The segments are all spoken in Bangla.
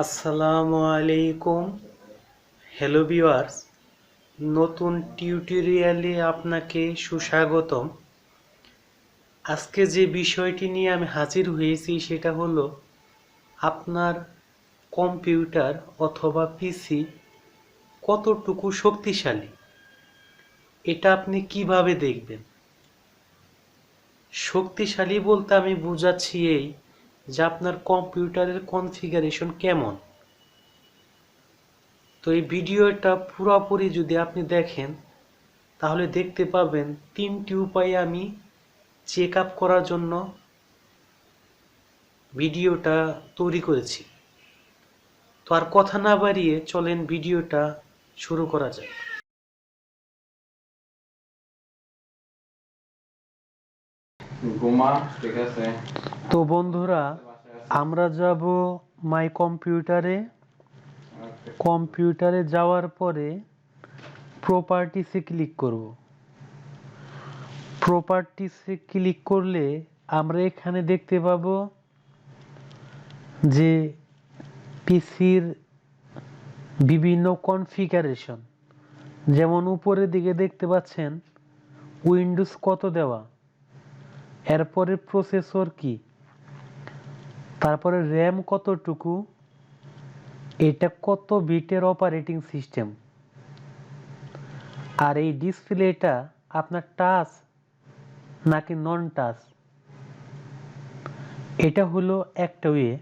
আসসালামু আলাইকুম। হ্যালো ভিউয়ার্স, নতুন টিউটোরিয়ালে আপনাকে সুস্বাগতম। আজকে যে বিষয়টি নিয়ে আমি হাজির হয়েছি সেটা হলো আপনার কম্পিউটার অথবা পিসি কতটুকু শক্তিশালী, এটা আপনি কিভাবে দেখবেন। শক্তিশালী বলতে আমি বোঝাচ্ছি এই যে আপনার কম্পিউটারের কনফিগারেশন কেমন। তো এই ভিডিওটা পুরোপুরি যদি আপনি দেখেন তাহলে দেখতে পাবেন 3টি উপায়ে আমি চেক আপ করার জন্য ভিডিওটা তৈরি করেছি। তো আর কথা না বাড়িয়ে চলেন ভিডিওটা শুরু করা যাক। তো বন্ধুরা, আমরা যাব মাই কম্পিউটারে যাওয়ার পরে প্রপার্টিসে ক্লিক করব। প্রপার্টিসে ক্লিক করলে আমরা এখানে দেখতে পাবো যে পিসির বিভিন্ন কনফিগারেশন, যেমন উপরের দিকে দেখতে পাচ্ছেন উইন্ডোজ কত দেওয়া, এরপরে প্রসেসর কি, তারপরে র্যাম কতটুকু, এটা কত বিটের অপারেটিং সিস্টেম, আর এই ডিসপ্লেটা আপনার টাচ নাকি নন টাচ, এটা হলো একটা ওয়ে।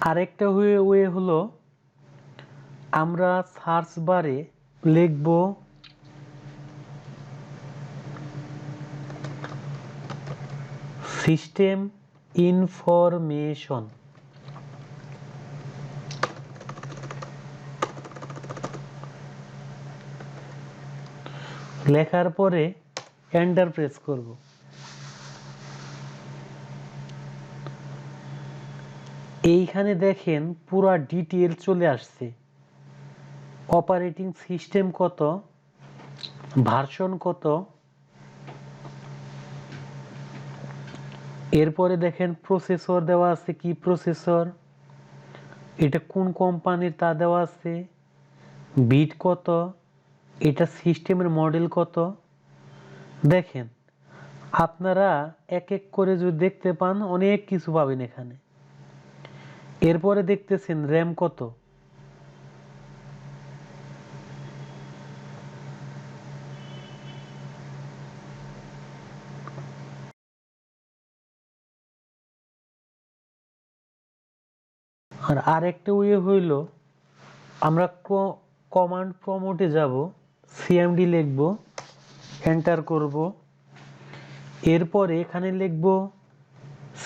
আরেকটা ওয়ে হলো আমরা সার্চ বারে লিখব সিস্টেম ইনফরমেশন। লেখার পরে এন্টার প্রেস করব। এইখানে দেখেন পুরা ডিটেইল চলে আসছে, অপারেটিং সিস্টেম কত, ভার্সন কত, এরপরে দেখেন প্রসেসর দেওয়া আছে, কি প্রসেসর, এটা কোন কোম্পানির তা দেওয়া আছে, বিট কত, এটা সিস্টেমের মডেল কত। দেখেন আপনারা এক এক করে যদি দেখতে পান অনেক কিছু পাবেন এখানে। এরপরে দেখতেছেন র্যাম কত, আর আরেকটা ওয়ে হইল আমরা কমান্ড প্রম্পটে যাব, সিএমডি লিখব, এন্টার করব, এরপরে এখানে লিখব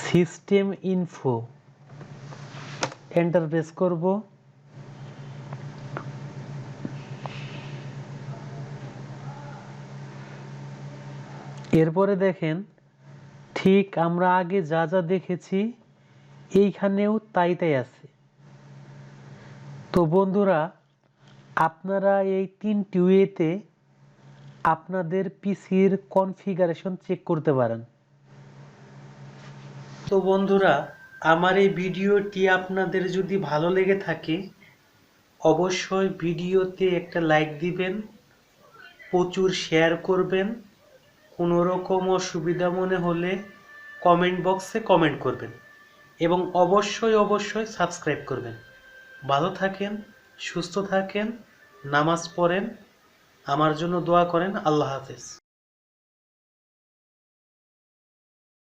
সিস্টেম ইনফো, এন্টার প্রেস করব। এরপরে দেখেন ঠিক আমরা আগে যা যা দেখেছি এইখানেও তাই তাই আছে। তো বন্ধুরা, আপনারা এই 3টি ওয়েতে আপনাদের পিসির কনফিগারেশন চেক করতে পারেন। তো বন্ধুরা, আমার এই ভিডিওটি আপনাদের যদি ভালো লেগে থাকে অবশ্যই ভিডিওতে একটা লাইক দিবেন, প্রচুর শেয়ার করবেন, কোনো রকম অসুবিধা মনে হলে কমেন্ট বক্সে কমেন্ট করবেন এবং অবশ্যই সাবস্ক্রাইব করবেন। ভালো থাকেন, সুস্থ থাকেন, নামাজ পড়েন, আমার জন্য দোয়া করেন। আল্লাহ হাফেজ।